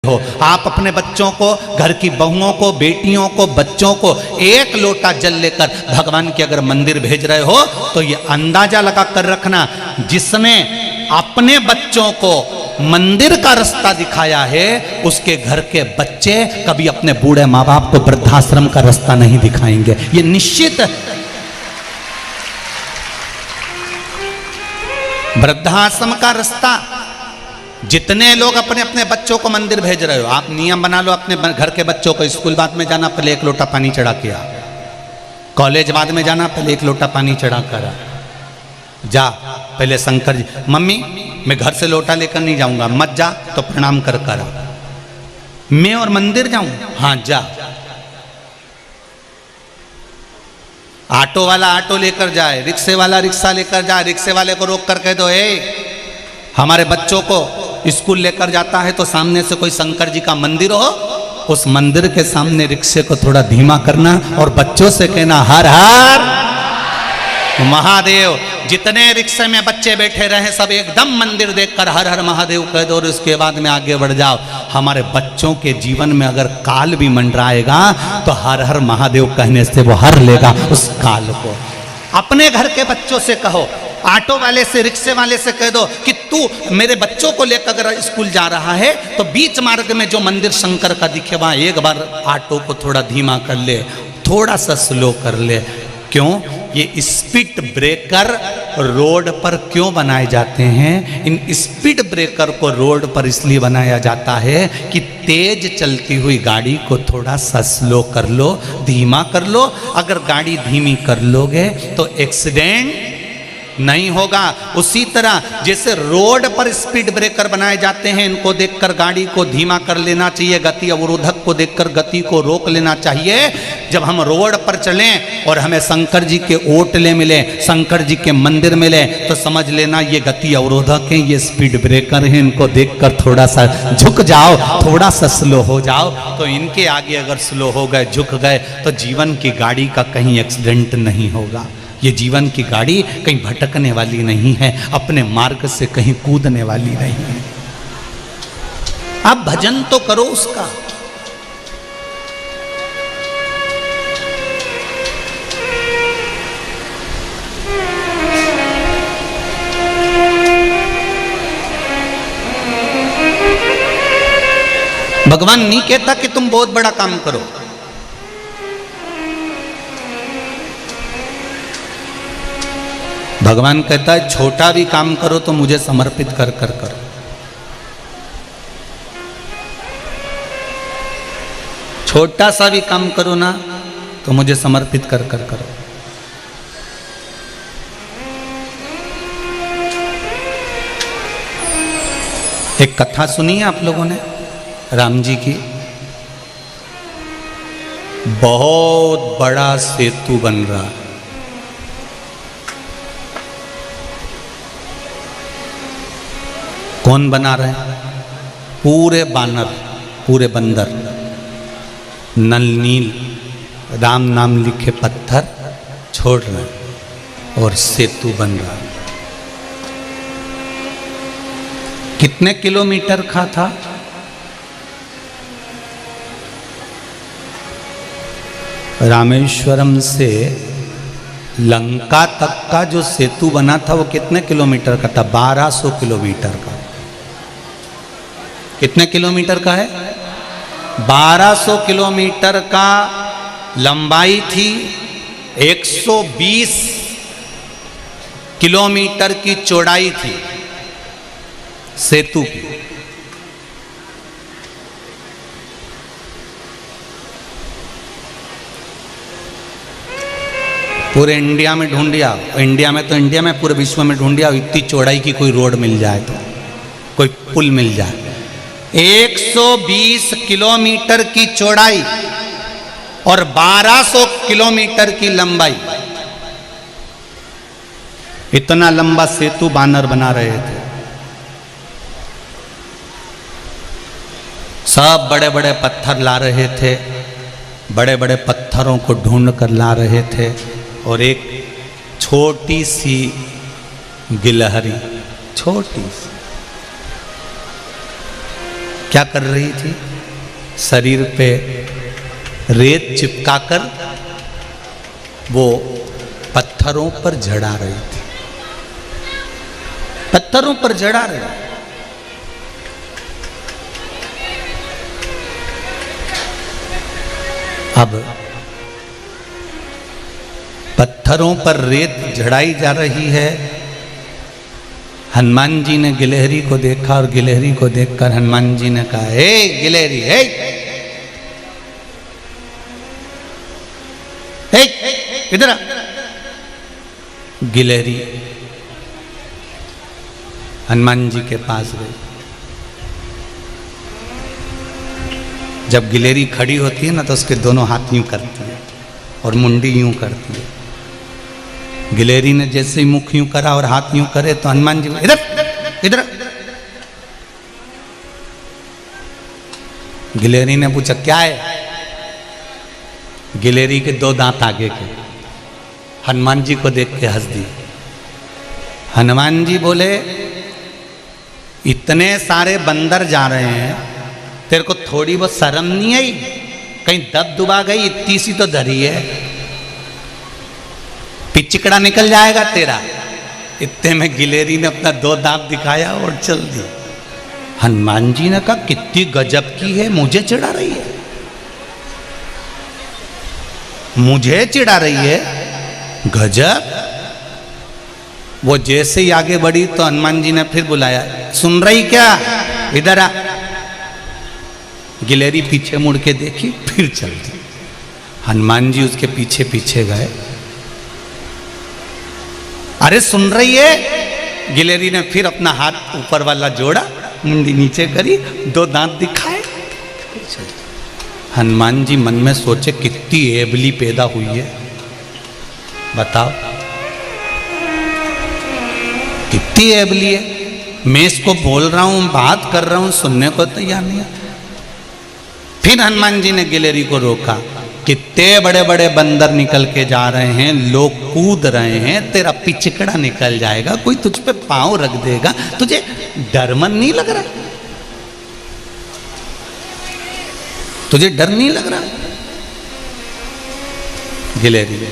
हो। आप अपने बच्चों को, घर की बहुओं को, बेटियों को, बच्चों को एक लोटा जल लेकर भगवान के अगर मंदिर भेज रहे हो तो ये अंदाजा लगा कर रखना, जिसने अपने बच्चों को मंदिर का रास्ता दिखाया है उसके घर के बच्चे कभी अपने बूढ़े माँ बाप को वृद्धाश्रम का रास्ता नहीं दिखाएंगे, ये निश्चित। वृद्धाश्रम का रास्ता, जितने लोग अपने अपने बच्चों को मंदिर भेज रहे हो, आप नियम बना लो अपने घर के बच्चों को, स्कूल बाद में जाना पहले एक लोटा पानी चढ़ा के आ, कॉलेज बाद में जाना पहले एक लोटा पानी चढ़ा कर आ, जा पहले शंकर जी, मम्मी मैं घर से लोटा लेकर नहीं जाऊंगा, मत जा तो प्रणाम कर कर आ, मैं और मंदिर जाऊं, हाँ जा। ऑटो वाला ऑटो लेकर जाए, रिक्शे वाला रिक्शा लेकर जाए, रिक्शे वाले को रोक कर कह दो ए हमारे बच्चों को स्कूल लेकर जाता है तो सामने से कोई शंकर जी का मंदिर हो, उस मंदिर के सामने रिक्शे को थोड़ा धीमा करना और बच्चों से कहना हर हर महादेव। जितने रिक्शे में बच्चे बैठे रहे सब एकदम मंदिर देखकर हर हर महादेव कह दो और उसके बाद में आगे बढ़ जाओ। हमारे बच्चों के जीवन में अगर काल भी मंडराएगा तो हर हर महादेव कहने से वो हर लेगा उस काल को। अपने घर के बच्चों से कहो, ऑटो वाले से, रिक्शे वाले से कह दो कि तू मेरे बच्चों को लेकर अगर स्कूल जा रहा है तो बीच मार्ग में जो मंदिर शंकर का दिखे वहां एक बार ऑटो को थोड़ा धीमा कर ले, थोड़ा सा स्लो कर ले। क्यों? ये स्पीड ब्रेकर रोड पर क्यों बनाए जाते हैं? इन स्पीड ब्रेकर को रोड पर इसलिए बनाया जाता है कि तेज चलती हुई गाड़ी को थोड़ा सा स्लो कर लो, धीमा कर लो। अगर गाड़ी धीमी कर लोगे तो एक्सीडेंट नहीं होगा। उसी तरह जैसे रोड पर स्पीड ब्रेकर बनाए जाते हैं, इनको देखकर गाड़ी को धीमा कर लेना चाहिए, गति अवरोधक को देखकर गति को रोक लेना चाहिए। जब हम रोड पर चलें और हमें शंकर जी के ओटले मिले, शंकर जी के मंदिर मिले, तो समझ लेना ये गति अवरोधक हैं, ये स्पीड ब्रेकर हैं, इनको देखकर थोड़ा सा झुक जाओ, थोड़ा सा स्लो हो जाओ। तो इनके आगे अगर स्लो हो गए, झुक गए, तो जीवन की गाड़ी का कहीं एक्सीडेंट नहीं होगा। ये जीवन की गाड़ी कहीं भटकने वाली नहीं है, अपने मार्ग से कहीं कूदने वाली नहीं है। आप भजन तो करो उसका। भगवान नहीं कहता कि तुम बहुत बड़ा काम करो, भगवान कहता है छोटा भी काम करो तो मुझे समर्पित कर कर करो। छोटा सा भी काम करो ना तो मुझे समर्पित कर कर करो। एक कथा सुनी है आप लोगों ने राम जी की? बहुत बड़ा सेतु बन रहा है, कौन बना रहे हैं? पूरे बानर, पूरे बंदर, नल नील राम नाम लिखे पत्थर छोड़ रहे हैं और सेतु बन रहा है। कितने किलोमीटर का था? रामेश्वरम से लंका तक का जो सेतु बना था वो कितने किलोमीटर का था? 1200 किलोमीटर का। कितने किलोमीटर का है? 1200 किलोमीटर का लंबाई थी, 120 किलोमीटर की चौड़ाई थी सेतु की। पूरे इंडिया में ढूंढिया, इंडिया में तो इंडिया में, पूरे विश्व में ढूंढिया, इतनी चौड़ाई की कोई रोड मिल जाए तो, कोई पुल मिल जाए। 120 किलोमीटर की चौड़ाई और 1200 किलोमीटर की लंबाई, इतना लंबा सेतु बानर बना रहे थे। सब बड़े बड़े पत्थर ला रहे थे, बड़े बड़े पत्थरों को ढूंढ कर ला रहे थे और एक छोटी सी गिलहरी, छोटी सी, क्या कर रही थी? शरीर पे रेत चिपकाकर वो पत्थरों पर जड़ा रही थी, पत्थरों पर जड़ा रही। अब पत्थरों पर रेत जड़ाई जा रही है। हनुमान जी ने गिलहरी को देखा और गिलहरी को देखकर हनुमान जी ने कहा, हे गिलहरी, हे इधर आ। गिलहरी हनुमान जी के पास गई। जब गिलहरी खड़ी होती है ना तो उसके दोनों हाथ यूं करती है और मुंडी यूं करती है। गिलहरी ने जैसे ही मुख यूं करा और हाथ यूं करे तो हनुमान जी इधर इधर। गिलहरी ने पूछा क्या है? गिलहरी के दो दांत आगे के। हनुमान जी को देख के हंस दी। हनुमान जी बोले, इतने सारे बंदर जा रहे हैं, तेरे को थोड़ी बहुत शर्म नहीं आई? कहीं दब दुबा गई? इतनी सी तो धरी है, पिचकड़ा निकल जाएगा तेरा। इतने में गिलहरी ने अपना दो दांत दिखाया और चल दी। हनुमान जी ने कहा, कितनी गजब की है, मुझे चिढ़ा रही है, मुझे चिढ़ा रही है, गजब। वो जैसे ही आगे बढ़ी तो हनुमान जी ने फिर बुलाया, सुन रही क्या, इधर आ। गिलहरी पीछे मुड़ के देखी, फिर चल दी। हनुमान जी उसके पीछे पीछे गए। अरे सुन रही है? गिलहरी ने फिर अपना हाथ ऊपर वाला जोड़ा, मुंडी नीचे करी, दो दांत दिखाए। हनुमान जी मन में सोचे, कितनी एबली पैदा हुई है, बताओ कितनी एबली है। मैं इसको बोल रहा हूं, बात कर रहा हूं, सुनने को तैयार नहीं है। फिर हनुमान जी ने गिलहरी को रोका। कितने बड़े बड़े बंदर निकल के जा रहे हैं, लोग कूद रहे हैं, तेरा पिचकड़ा निकल जाएगा, कोई तुझ पे पांव रख देगा, तुझे डर मन नहीं लग रहा? तुझे डर नहीं लग रहा? गिलहरी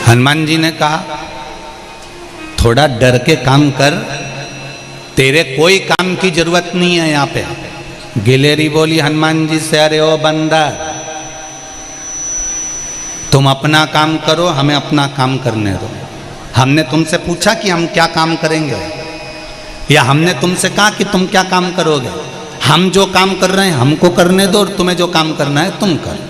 हनुमान जी ने कहा, थोड़ा डर के काम कर, तेरे कोई काम की जरूरत नहीं है यहां पे। गिलहरी बोली हनुमान जी से, अरे ओ बंदर, तुम अपना काम करो, हमें अपना काम करने दो। हमने तुमसे पूछा कि हम क्या काम करेंगे, या हमने तुमसे कहा कि तुम क्या काम करोगे? हम जो काम कर रहे हैं हमको करने दो, और तुम्हें जो काम करना है तुम करो।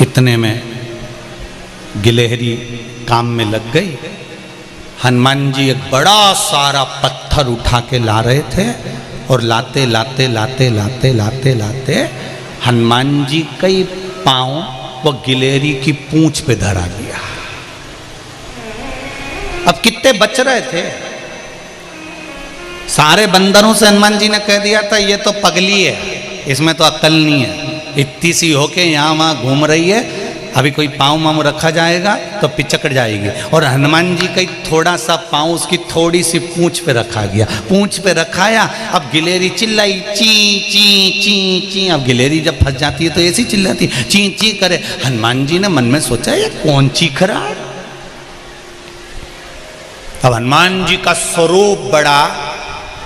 इतने में गिलहरी काम में लग गई। हनुमान जी एक बड़ा सारा पत्थर उठा के ला रहे थे, और लाते लाते लाते लाते लाते लाते हनुमान जी कई पांव वो गिलहरी की पूंछ पे धरा दिया। अब कितने बच रहे थे? सारे बंदरों से हनुमान जी ने कह दिया था, ये तो पगली है, इसमें तो अक्ल नहीं है, इतनी सी होके यहाँ वहाँ घूम रही है, अभी कोई पाँव माँव रखा जाएगा तो पिचकड़ जाएगी। और हनुमान जी का थोड़ा सा पाँव उसकी थोड़ी सी पूंछ पे रखा गया, पूंछ पे रखाया। अब गिलहरी चिल्लाई, ची ची ची ची। अब गिलहरी जब फंस जाती है तो ऐसी चिल्लाती, ची ची करे। हनुमान जी ने मन में सोचा, ये कौन चीख रहा है? अब हनुमान जी का स्वरूप बड़ा,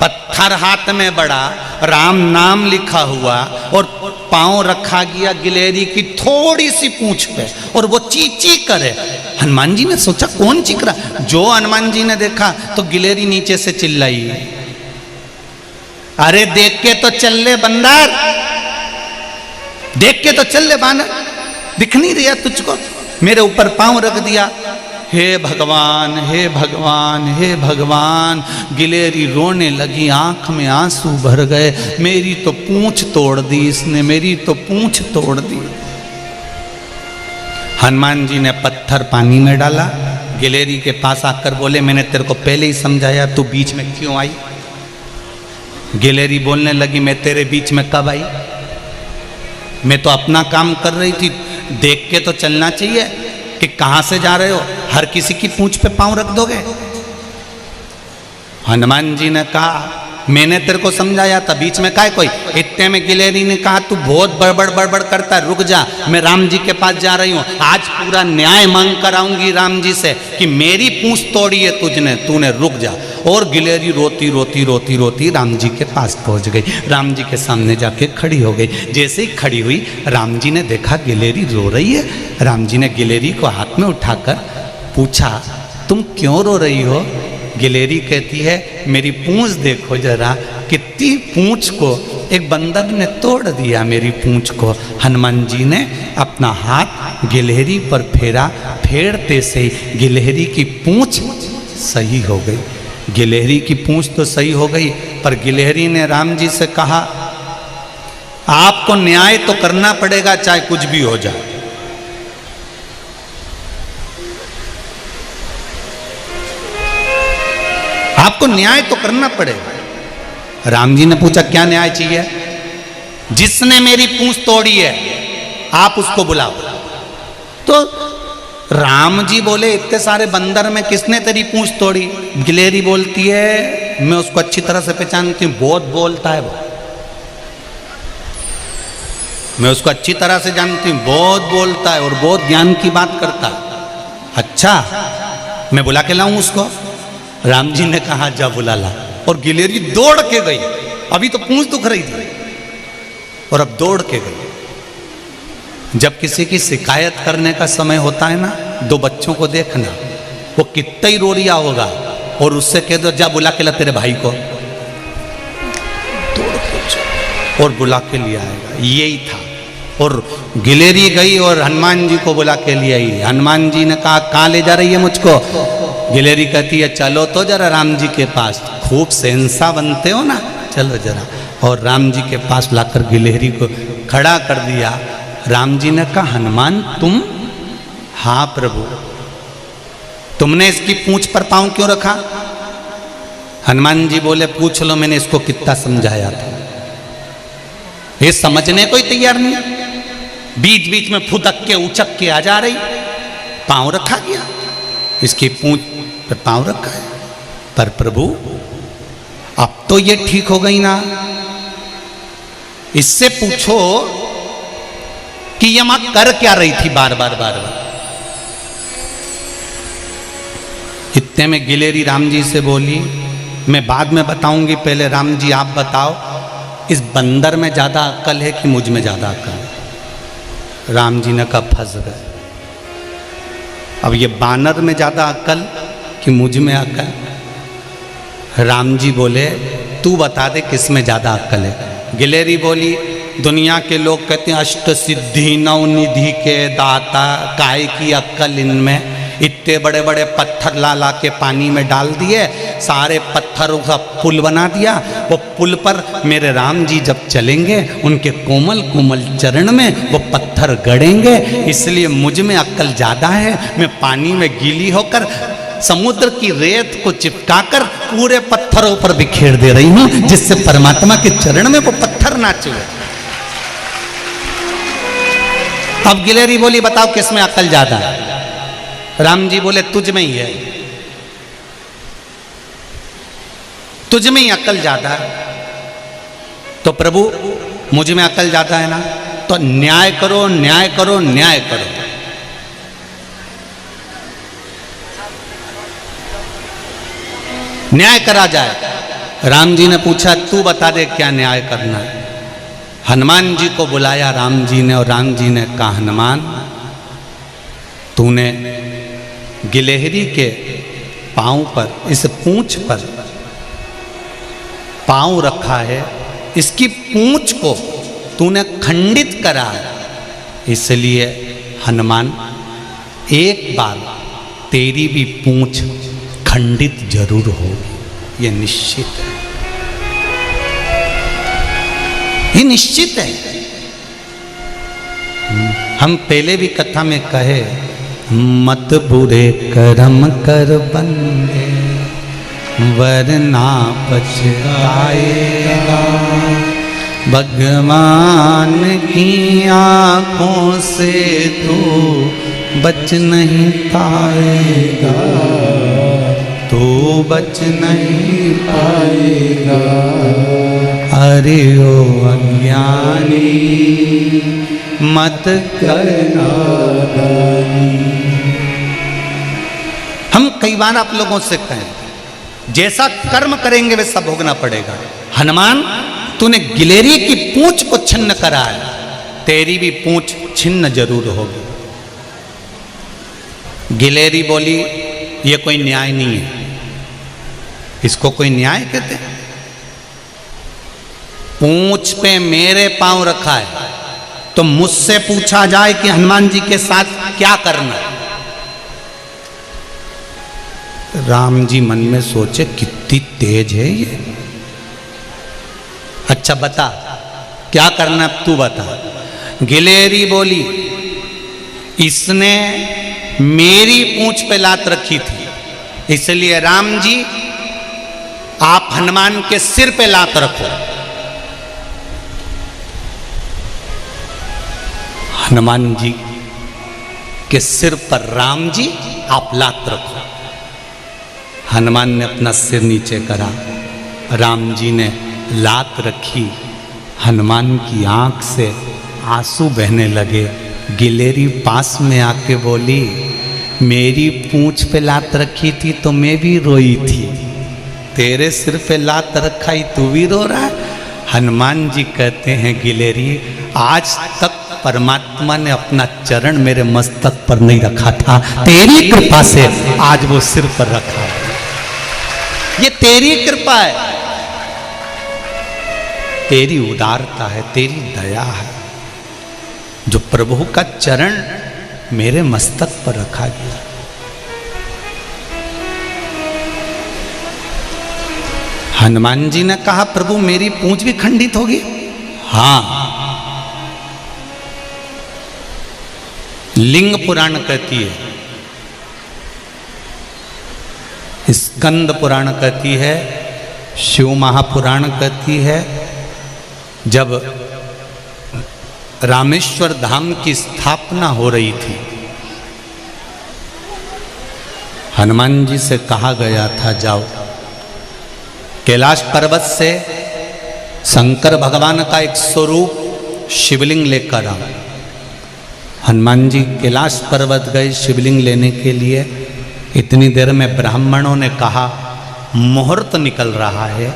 पत्थर हाथ में बड़ा, राम नाम लिखा हुआ, और पांव रखा गया गिलहरी की थोड़ी सी पूंछ पे, और वो ची ची करे। हनुमान जी ने सोचा कौन चीख रहा? जो हनुमान जी ने देखा तो गिलहरी नीचे से चिल्लाई, अरे देख के तो चल ले बंदर, देख के तो चल ले बानर, दिख नहीं रहा तुझको? मेरे ऊपर पांव रख दिया। हे भगवान, हे भगवान, हे भगवान। गिलहरी रोने लगी, आंख में आंसू भर गए। मेरी तो पूंछ तोड़ दी इसने, मेरी तो पूंछ तोड़ दी। हनुमान जी ने पत्थर पानी में डाला, गिलहरी के पास आकर बोले, मैंने तेरे को पहले ही समझाया, तू बीच में क्यों आई? गिलहरी बोलने लगी, मैं तेरे बीच में कब आई? मैं तो अपना काम कर रही थी, देख के तो चलना चाहिए कि कहां से जा रहे हो, हर किसी की पूंछ पे पांव रख दोगे। हनुमान जी ने कहा मैंने तेरे को समझाया था, बीच में काय कोई। इतने में गिलेरी ने कहा तू बहुत बड़बड़ करता है, रुक जा, मैं राम जी के पास जा रही हूँ, आज पूरा न्याय मांग कर आऊंगी राम जी से कि मेरी पूंछ तोड़ी है तूने, रुक जा। और गिलेरी रोती राम जी के पास पहुंच गई, राम जी के सामने जाके खड़ी हो गई। जैसे ही खड़ी हुई राम जी ने देखा गिलेरी रो रही है। राम जी ने गिलेरी को हाथ में उठाकर पूछा तुम क्यों रो रही हो। गिलेरी कहती है मेरी पूंछ देखो जरा, कितनी पूंछ को एक बंदर ने तोड़ दिया मेरी पूंछ को। हनुमान जी ने अपना हाथ गिलहरी पर फेरा, फेरते से गिलहरी की पूंछ सही हो गई। गिलहरी की पूंछ तो सही हो गई, पर गिलहरी ने राम जी से कहा आपको न्याय तो करना पड़ेगा चाहे कुछ भी हो जाए। आपको न्याय तो करना पड़ेगा। राम जी ने पूछा क्या न्याय चाहिए। जिसने मेरी पूंछ तोड़ी है आप उसको बुलाओ। तो राम जी बोले इतने सारे बंदर में किसने तेरी पूंछ तोड़ी। गिलेरी बोलती है मैं उसको अच्छी तरह से पहचानती हूं, बहुत बोलता है वो, मैं उसको अच्छी तरह से जानती हूं, बहुत बोलता है और बहुत ज्ञान की बात करता है। अच्छा मैं बुला के लाऊं उसको। राम जी ने कहा जा बुला ला। और गिलेरी दौड़ के गई, अभी तो पूंछ दुख रही थी और अब दौड़ के गई। जब किसी की शिकायत करने का समय होता है ना, दो बच्चों को देखना, वो कितना ही रो रिया होगा और उससे कह दो जा बुला के ला तेरे भाई को, दौड़ के और बुला के लिया आएगा। यही था। और गिलेरी गई और हनुमान जी को बुला के लिए आई। हनुमान जी ने कहा कहाँ ले जा रही है मुझको। गिलेरी कहती है चलो तो जरा राम जी के पास, खूब सेंसा बनते हो ना, चलो जरा। और राम जी के पास लाकर गिलेरी को खड़ा कर दिया। राम जी ने कहा हनुमान तुम। हाँ प्रभु। तुमने इसकी पूंछ पर पांव क्यों रखा। हनुमान जी बोले पूछ लो मैंने इसको कितना समझाया था, ये समझने को ही तैयार नहीं, बीच बीच में फुदक के उचक के आ जा रही। पांव रखा गया, इसकी पूंछ पर पांव रखा है। पर प्रभु अब तो ये ठीक हो गई ना, इससे पूछो कि ये मां कर क्या रही थी बार बार। इतने में गिलेरी राम जी से बोली मैं बाद में बताऊंगी, पहले राम जी आप बताओ इस बंदर में ज्यादा अक्ल है कि मुझ में ज्यादा अक्ल है। राम जी ने कहा फंस गए। अब ये बानर में ज्यादा अक्ल कि मुझ में अक्ल। राम जी बोले तू बता दे किस में ज्यादा अक्ल है। गिलेरी बोली दुनिया के लोग कहते हैं अष्ट सिद्धि नौ निधि के दाता, काय की अक्ल इनमें। इतने बड़े बड़े पत्थर ला ला के पानी में डाल दिए, सारे पत्थरों का पुल बना दिया। वो पुल पर मेरे राम जी जब चलेंगे उनके कोमल कोमल चरण में वो पत्थर गड़ेंगे, इसलिए मुझ में अक्ल ज्यादा है। मैं पानी में गीली होकर समुद्र की रेत को चिपकाकर पूरे पत्थरों पर बिखेर दे रही हूं, जिससे परमात्मा के चरण में वो पत्थर नाचे। अब गिलेरी बोली बताओ किसमें अक्ल ज्यादा है। राम जी बोले तुझ में ही है, तुझ में ही अक्ल ज्यादा है। तो प्रभु मुझ में अक्ल ज्यादा है ना, तो न्याय करो न्याय करो न्याय करो। न्याय करा जाए। राम जी ने पूछा तू बता दे क्या न्याय करना है। हनुमान जी को बुलाया राम जी ने और राम जी ने कहा हनुमान तूने गिलहरी के पांव पर, इस पूंछ पर पांव रखा है, इसकी पूंछ को तूने खंडित करा है, इसलिए हनुमान एक बार तेरी भी पूंछ खंडित जरूर हो, यह निश्चित है, ये निश्चित है। हम पहले भी कथा में कहे मत बुरे कर्म कर बंदे वरना पछताएगा, भगवान की आंखों से तू बच नहीं पाएगा, तू बच नहीं पाएगा। अरे ओ अज्ञानी मत करना नादानी। हम कई बार आप लोगों से कहें जैसा कर्म करेंगे वैसा भोगना पड़ेगा। हनुमान तूने गिलेरी की पूंछ को छिन्न करा है, तेरी भी पूंछ छिन्न जरूर होगी। गिलेरी बोली ये कोई न्याय नहीं है, इसको कोई न्याय कहते हैं? पूंछ पे मेरे पांव रखा है तो मुझसे पूछा जाए कि हनुमान जी के साथ क्या करना है। राम जी मन में सोचे कितनी तेज है ये। अच्छा बता क्या करना है, तू बता। गिलेरी बोली इसने मेरी पूंछ पे लात रखी थी, इसलिए राम जी आप हनुमान के सिर पे लात रखो। हनुमान जी के सिर पर राम जी आप लात रखो। हनुमान ने अपना सिर नीचे करा, राम जी ने लात रखी। हनुमान की आंख से आंसू बहने लगे। गिलेरी पास में आके बोली मेरी पूंछ पे लात रखी थी तो मैं भी रोई थी, तेरे सिर पे लात रखा ही तू भी रो रहा है। हनुमान जी कहते हैं गिलेरी आज तक परमात्मा ने अपना चरण मेरे मस्तक पर नहीं रखा था, तेरी कृपा से आज वो सिर पर रखा है। ये तेरी कृपा है, तेरी उदारता है, तेरी दया है जो प्रभु का चरण मेरे मस्तक पर रखा गया। हनुमान जी ने कहा प्रभु मेरी पूंछ भी खंडित होगी? हाँ, लिंग पुराण कहती है, स्कंद पुराण कहती है, शिव महापुराण कहती है, जब रामेश्वर धाम की स्थापना हो रही थी हनुमान जी से कहा गया था जाओ कैलाश पर्वत से शंकर भगवान का एक स्वरूप शिवलिंग लेकर आओ। हनुमान जी कैलाश पर्वत गए शिवलिंग लेने के लिए। इतनी देर में ब्राह्मणों ने कहा मुहूर्त निकल रहा है,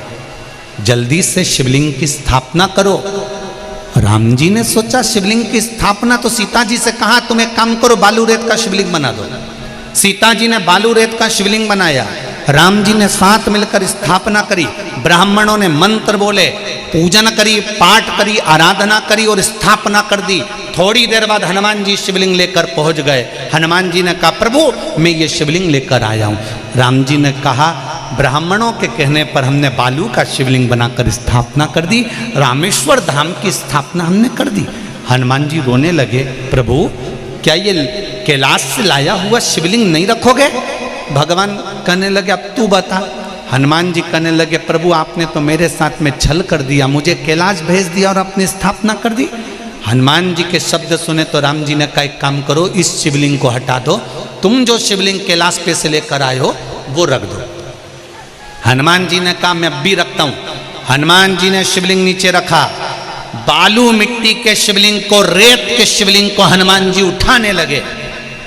जल्दी से शिवलिंग की स्थापना करो। राम जी ने सोचा शिवलिंग की स्थापना तो सीता जी से कहा तुम एक काम करो बालू रेत का शिवलिंग बना दो। सीता जी ने बालू रेत का शिवलिंग बनाया, राम जी ने साथ मिलकर स्थापना करी। ब्राह्मणों ने मंत्र बोले, पूजन करी, पाठ करी, आराधना करी और स्थापना कर दी। थोड़ी देर बाद हनुमान जी शिवलिंग लेकर पहुंच गए। हनुमान जी ने कहा प्रभु मैं ये शिवलिंग लेकर आया हूं। राम जी ने कहा ब्राह्मणों के कहने पर हमने बालू का शिवलिंग बनाकर स्थापना कर दी, रामेश्वर धाम की स्थापना हमने कर दी। हनुमान जी रोने लगे, प्रभु क्या ये कैलाश से लाया हुआ शिवलिंग नहीं रखोगे? भगवान कहने लगे अब तू बता। हनुमान जी कहने लगे प्रभु आपने तो मेरे साथ में छल कर दिया, मुझे कैलाश भेज दिया और अपनी स्थापना कर दी। हनुमान जी के शब्द सुने तो राम जी ने कहा एक काम करो इस शिवलिंग को हटा दो, तुम जो शिवलिंग कैलाश पे से लेकर आए हो वो रख दो। हनुमान जी ने कहा मैं अब भी रखता हूं। हनुमान जी ने शिवलिंग नीचे रखा, बालू मिट्टी के शिवलिंग को, रेत के शिवलिंग को हनुमान जी उठाने लगे।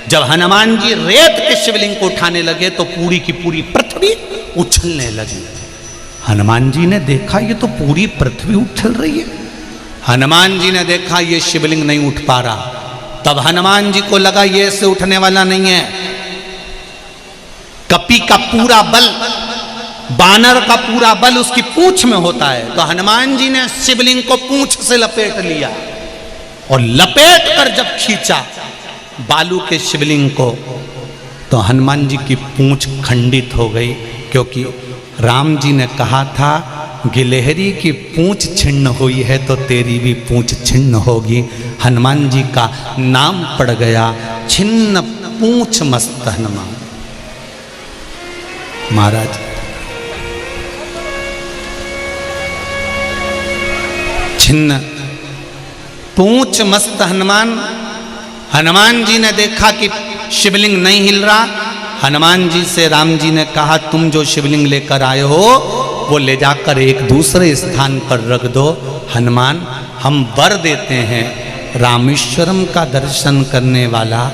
जब हनुमान जी रेत के शिवलिंग को उठाने लगे तो पूरी की पूरी पृथ्वी उछलने लगी। हनुमान जी ने देखा ये तो पूरी पृथ्वी उछल रही है। हनुमान जी ने देखा ये शिवलिंग नहीं उठ पा रहा। तब हनुमान जी को लगा ये ऐसे उठने वाला नहीं है। कपी का पूरा बल, बानर का पूरा बल उसकी पूंछ में होता है। तो हनुमान जी ने शिवलिंग को पूंछ से लपेट लिया और लपेट कर जब खींचा बालू के शिवलिंग को तो हनुमान जी की पूंछ खंडित हो गई, क्योंकि राम जी ने कहा था गिलहरी की पूंछ छिन्न हुई है तो तेरी भी पूंछ छिन्न होगी। हनुमान जी का नाम पड़ गया छिन्न पूंछ मस्त हनुमान। महाराज छिन्न, पूंछ मस्त हनुमान। हनुमान जी ने देखा कि शिवलिंग नहीं हिल रहा। हनुमान जी से राम जी ने कहा, तुम जो शिवलिंग लेकर आए हो वो ले जाकर एक दूसरे स्थान पर रख दो। हनुमान, हम वर देते हैं, रामेश्वरम का दर्शन करने वाला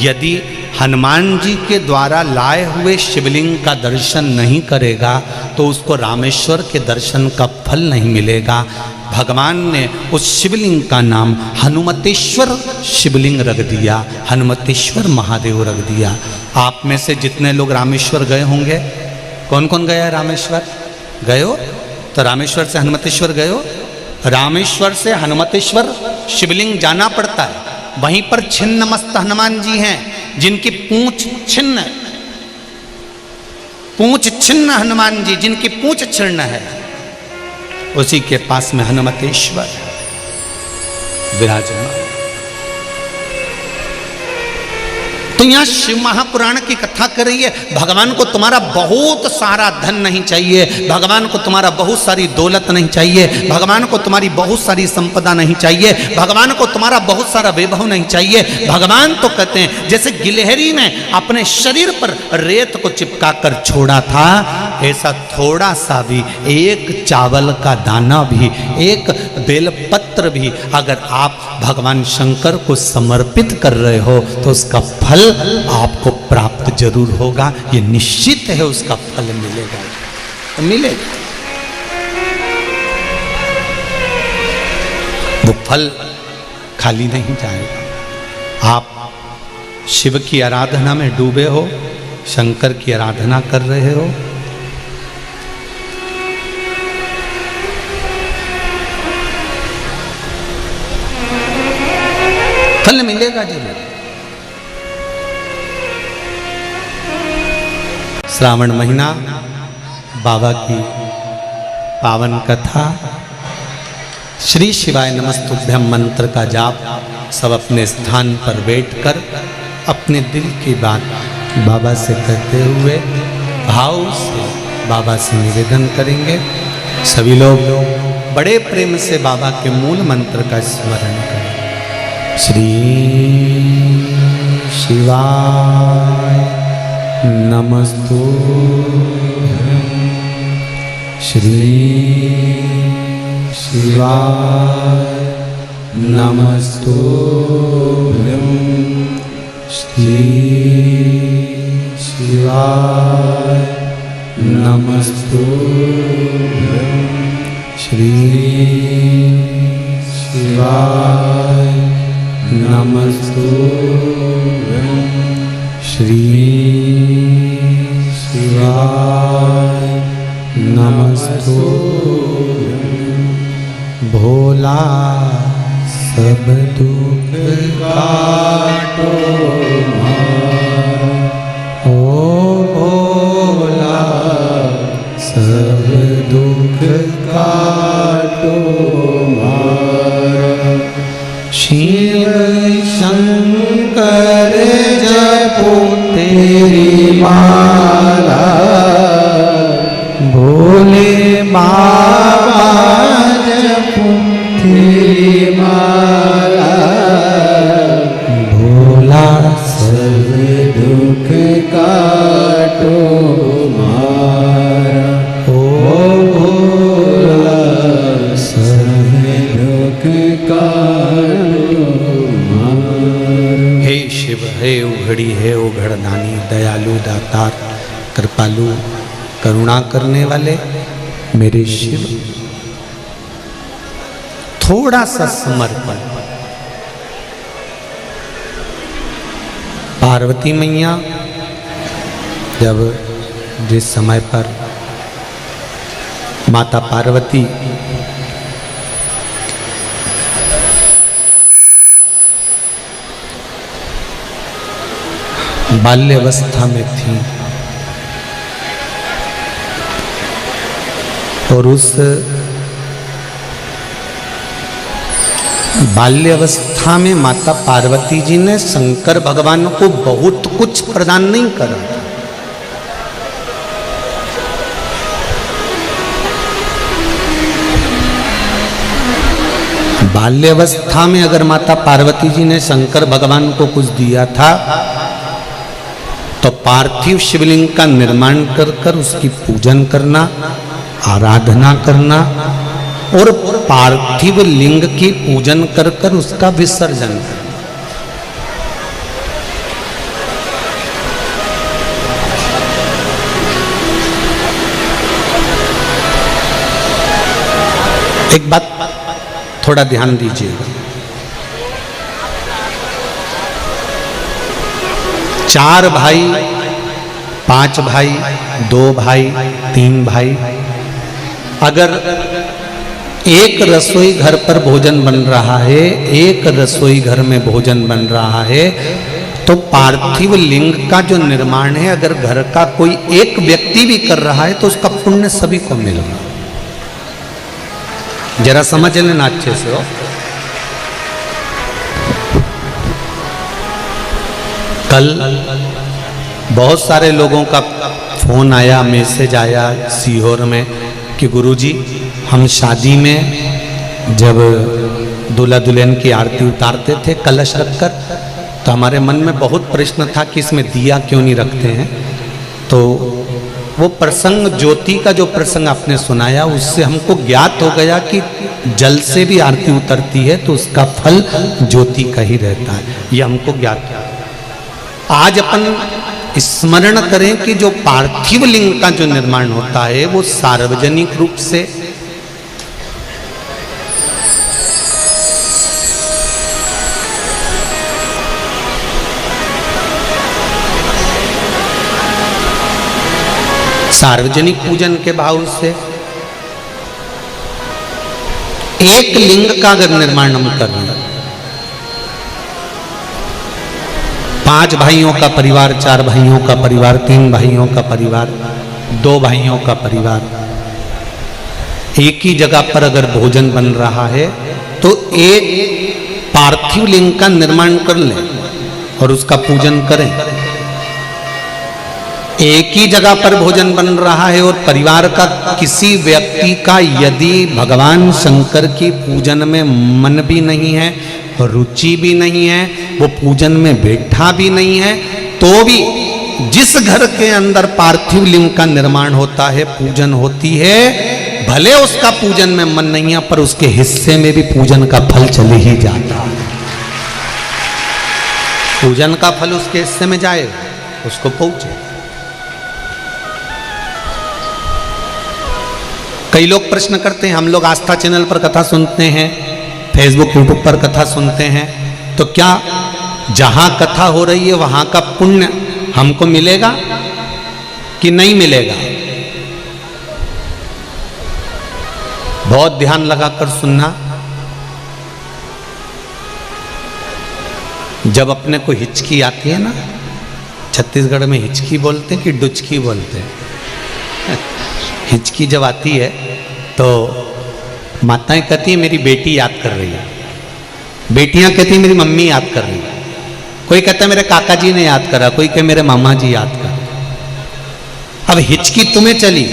यदि हनुमान जी के द्वारा लाए हुए शिवलिंग का दर्शन नहीं करेगा तो उसको रामेश्वर के दर्शन का फल नहीं मिलेगा। भगवान ने उस शिवलिंग का नाम हनुमतेश्वर शिवलिंग रख दिया, हनुमतेश्वर महादेव रख दिया। आप में से जितने लोग रामेश्वर गए होंगे, कौन कौन गया है रामेश्वर? गए हो? तो रामेश्वर से हनुमतेश्वर गए हो? रामेश्वर से हनुमतेश्वर शिवलिंग जाना पड़ता है। वहीं पर छिन्न मस्त हनुमान जी हैं, जिनकी पूंछ छिन्न हनुमान जी जिनकी पूंछ छिन्न है, उसी के पास में हनुमतेश्वर विराजमान। तो यहां शिव महापुराण की कथा कर रही है, भगवान को तुम्हारा बहुत सारा धन नहीं चाहिए, भगवान को तुम्हारा बहुत सारी दौलत नहीं चाहिए, भगवान को तुम्हारी बहुत सारी संपदा नहीं चाहिए, भगवान को तुम्हारा बहुत सारा वैभव नहीं चाहिए। भगवान तो कहते हैं जैसे गिलहरी ने अपने शरीर पर रेत को चिपका कर छोड़ा था, ऐसा थोड़ा सा भी, एक चावल का दाना भी, एक बेलपत्र भी अगर आप भगवान शंकर को समर्पित कर रहे हो तो उसका फल आपको प्राप्त जरूर होगा। ये निश्चित है, उसका फल मिलेगा, तो मिलेगा। वो फल खाली नहीं जाएगा। आप शिव की आराधना में डूबे हो, शंकर की आराधना कर रहे हो, फल मिलेगा जरूर। श्रावण महीना, बाबा की पावन कथा, श्री शिवाय नमस्तुभ्यम मंत्र का जाप सब अपने स्थान पर बैठकर अपने दिल की बात बाबा से कहते हुए भाव से बाबा से निवेदन करेंगे। सभी लोग बड़े प्रेम से बाबा के मूल मंत्र का स्मरण करें। श्री शिवाय नमस्तुभ्यं, श्री शिवाय नमस्तुभ्यं, श्री शिवाय नमस्तुभ्यं, श्री शिवाय नमस्तुभ्यं, श्री शिवाय नमस्तुभ्यं। भोला सब दुख काटो ओ भोला सब दुख काटो शिव शंकर जपो तेरी माला, भोले बाबा जपो तेरी माला, भोला सब दुख काटो मारा, ओ भोला सब दुख काटो मारा। हे शिव, हे उघड़ी, हे उघड़दानी, दयालु दातार, कृपालु, करुणा करने वाले मेरे शिव, थोड़ा सा समर्पण। पार्वती मैया जब जिस समय पर माता पार्वती बाल्यावस्था में थी और उस बाल्यावस्था में माता पार्वती जी ने शंकर भगवान को बहुत कुछ प्रदान नहीं करा। बाल्यावस्था में अगर माता पार्वती जी ने शंकर भगवान को कुछ दिया था तो पार्थिव शिवलिंग का निर्माण कर कर उसकी पूजन करना, आराधना करना और पार्थिव लिंग की पूजन कर कर उसका विसर्जन करना। एक बात थोड़ा ध्यान दीजिएगा, 4 भाई, 5 भाई, 2 भाई, 3 भाई, अगर एक रसोई घर पर भोजन बन रहा है, एक रसोई घर में भोजन बन रहा है, तो पार्थिव लिंग का जो निर्माण है अगर घर का कोई एक व्यक्ति भी कर रहा है तो उसका पुण्य सभी को मिलेगा। जरा समझ लेना अच्छे से हो। कल बहुत सारे लोगों का फोन आया, मैसेज आया सीहोर में कि गुरुजी हम शादी में जब दूल्हा दुल्हन की आरती उतारते थे कलश रखकर, तो हमारे मन में बहुत प्रश्न था कि इसमें दिया क्यों नहीं रखते हैं। तो वो प्रसंग, ज्योति का जो प्रसंग आपने सुनाया, उससे हमको ज्ञात हो गया कि जल से भी आरती उतरती है तो उसका फल ज्योति का ही रहता है, ये हमको ज्ञात है। आज अपन स्मरण करें कि जो पार्थिव लिंग का जो निर्माण होता है वो सार्वजनिक रूप से सार्वजनिक पूजन के भाव से एक लिंग का अगर निर्माण हम कर रहे हैं, 5 भाइयों का परिवार, 4 भाइयों का परिवार, 3 भाइयों का परिवार, 2 भाइयों का परिवार, एक ही जगह पर अगर भोजन बन रहा है तो एक पार्थिव लिंग का निर्माण कर लें और उसका पूजन करें। एक ही जगह पर भोजन बन रहा है और परिवार का किसी व्यक्ति का यदि भगवान शंकर की पूजन में मन भी नहीं है, रुचि भी नहीं है, वो पूजन में बैठा भी नहीं है, तो भी जिस घर के अंदर पार्थिव लिंग का निर्माण होता है, पूजन होती है, भले उसका पूजन में मन नहीं है पर उसके हिस्से में भी पूजन का फल चले ही जाता है। पूजन का फल उसके हिस्से में जाएगा, उसको पहुंचे। कई लोग प्रश्न करते हैं, हम लोग आस्था चैनल पर कथा सुनते हैं, फेसबुक यूट्यूब पर कथा सुनते हैं, तो क्या जहां कथा हो रही है वहां का पुण्य हमको मिलेगा कि नहीं मिलेगा? बहुत ध्यान लगाकर सुनना। जब अपने को हिचकी आती है ना, छत्तीसगढ़ में हिचकी बोलते हैं कि डुचकी बोलते हैं। हिचकी जब आती है तो माताएं कहती है मेरी बेटी याद कर रही है, बेटियां कहती है मेरी मम्मी याद कर रही है, कोई कहता है मेरे काका जी ने याद करा, कोई कहे मेरे मामा जी याद कर। अब हिचकी तुम्हें चली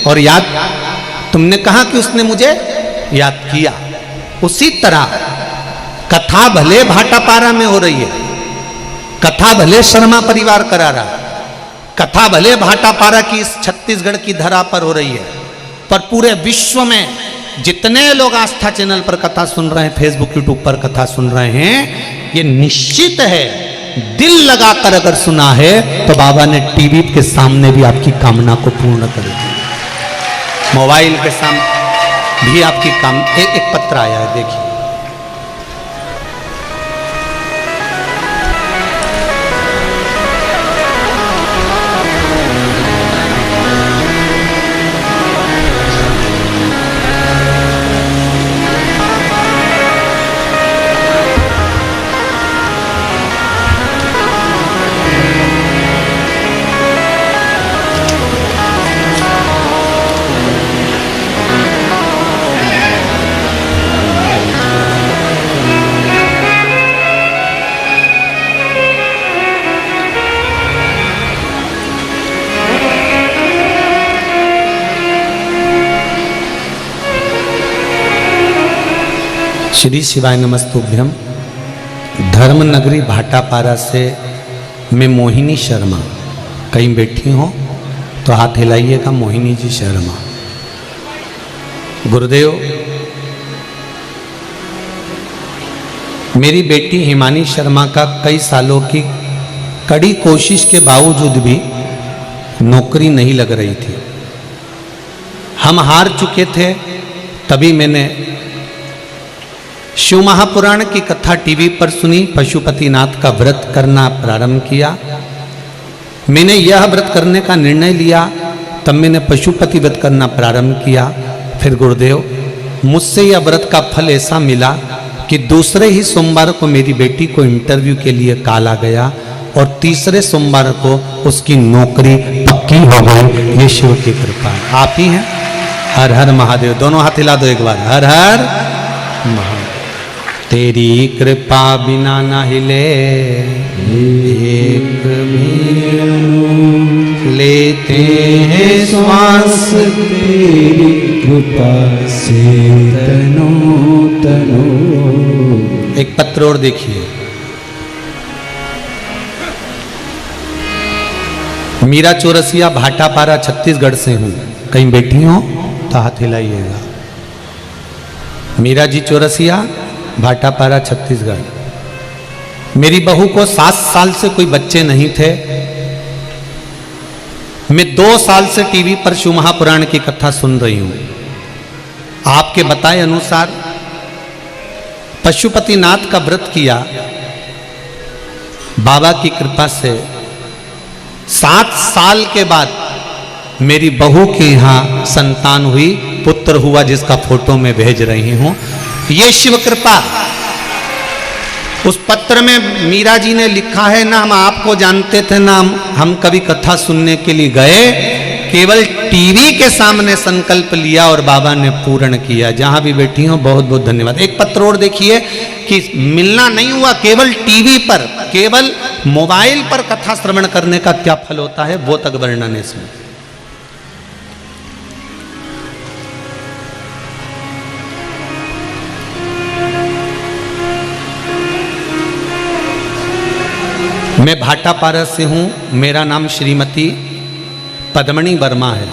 और याद तुमने कहा कि उसने मुझे याद किया। उसी तरह कथा भले भाटापारा में हो रही है, कथा भले शर्मा परिवार करा रहा है, कथा भले भाटापारा की इस छत्तीसगढ़ की धरा पर हो रही है, पर पूरे विश्व में जितने लोग आस्था चैनल पर कथा सुन रहे हैं, फेसबुक यूट्यूब पर कथा सुन रहे हैं, ये निश्चित है दिल लगाकर अगर सुना है तो बाबा ने टीवी के सामने भी आपकी कामना को पूर्ण कर दिया, मोबाइल के सामने भी आपकी काम। एक पत्र आया है, देखिए। श्री शिवाय नमस्तुभ्यम। धर्मनगरी भाटापारा से मैं मोहिनी शर्मा, कहीं बैठी हो तो हाथ हिलाइएगा। मोहिनी जी शर्मा। गुरुदेव, मेरी बेटी हिमानी शर्मा का कई सालों की कड़ी कोशिश के बावजूद भी नौकरी नहीं लग रही थी। हम हार चुके थे। तभी मैंने शिव महापुराण की कथा टीवी पर सुनी, पशुपतिनाथ का व्रत करना प्रारंभ किया। मैंने यह व्रत करने का निर्णय लिया, तब मैंने पशुपति व्रत करना प्रारंभ किया। फिर गुरुदेव, मुझसे यह व्रत का फल ऐसा मिला कि दूसरे ही सोमवार को मेरी बेटी को इंटरव्यू के लिए कॉल आ गया और तीसरे सोमवार को उसकी नौकरी पक्की हो गई। ये शिव की कृपा है। आप ही हैं। हर हर महादेव। दोनों हाथ हिला दो एक बार। हर हर महादेव। तेरी कृपा बिना न हिले एक भी लेते हैं श्वास, तेरी कृपा से तनो तनो। एक पत्र और देखिए। मीरा चौरसिया, भाटापारा, छत्तीसगढ़ से हूं। कहीं बैठी हो तो हाथ हिलाइएगा। मीरा जी चौरसिया, भाटापारा, छत्तीसगढ़। मेरी बहू को 7 साल से कोई बच्चे नहीं थे। मैं 2 साल से टीवी पर शिव महापुराण की कथा सुन रही हूं। आपके बताए अनुसार पशुपतिनाथ का व्रत किया। बाबा की कृपा से 7 साल के बाद मेरी बहू के यहां संतान हुई, पुत्र हुआ, जिसका फोटो मैं भेज रही हूं। ये शिव कृपा। उस पत्र में मीरा जी ने लिखा है, ना हम आपको जानते थे, ना हम कभी कथा सुनने के लिए गए, केवल टीवी के सामने संकल्प लिया और बाबा ने पूर्ण किया। जहां भी बैठी हो बहुत बहुत धन्यवाद। एक पत्र और देखिए कि मिलना नहीं हुआ, केवल टीवी पर, केवल मोबाइल पर कथा श्रवण करने का क्या फल होता है, वो तक वर्णन है इसमें। मैं भाटापारा से हूं। मेरा नाम श्रीमती पद्मणी वर्मा है।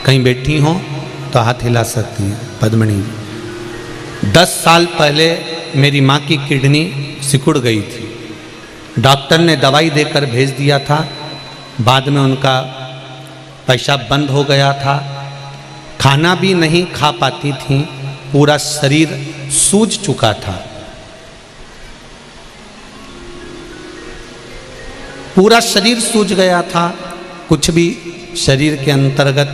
कहीं बैठी हो तो हाथ हिला सकती हैं। पद्मणी। 10 साल पहले मेरी माँ की किडनी सिकुड़ गई थी। डॉक्टर ने दवाई देकर भेज दिया था। बाद में उनका पेशाब बंद हो गया था। खाना भी नहीं खा पाती थी। पूरा शरीर सूज चुका था। पूरा शरीर सूज गया था। कुछ भी शरीर के अंतर्गत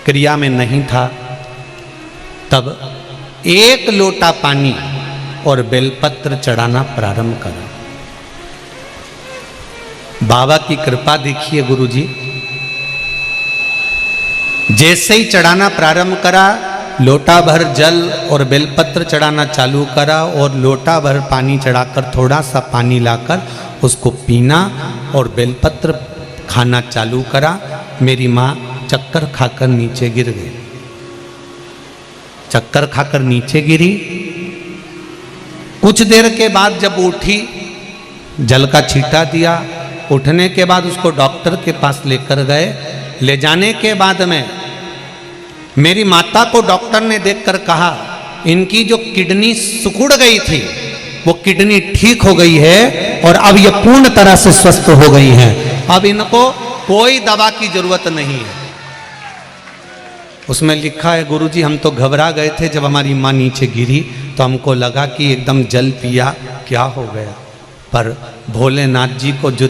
क्रिया में नहीं था। तब 1 लोटा पानी और बेलपत्र चढ़ाना प्रारंभ करा। बाबा की कृपा देखिए गुरुजी। जैसे ही चढ़ाना प्रारंभ करा, लोटा भर जल और बेलपत्र चढ़ाना चालू करा और लोटा भर पानी चढ़ाकर थोड़ा सा पानी लाकर उसको पीना और बेलपत्र खाना चालू करा। मेरी माँ चक्कर खाकर नीचे गिर गई। चक्कर खाकर नीचे गिरी। कुछ देर के बाद जब उठी, जल का छींटा दिया। उठने के बाद उसको डॉक्टर के पास लेकर गए। ले जाने के बाद में मेरी माता को डॉक्टर ने देखकर कहा, इनकी जो किडनी सिकुड़ गई थी वो किडनी ठीक हो गई है और अब ये पूर्ण तरह से स्वस्थ हो गई हैं। अब इनको कोई दवा की जरूरत नहीं है। उसमें लिखा है, गुरुजी हम तो घबरा गए थे जब हमारी माँ नीचे गिरी, तो हमको लगा कि एकदम जल पिया क्या हो गया, पर भोलेनाथ जी को जो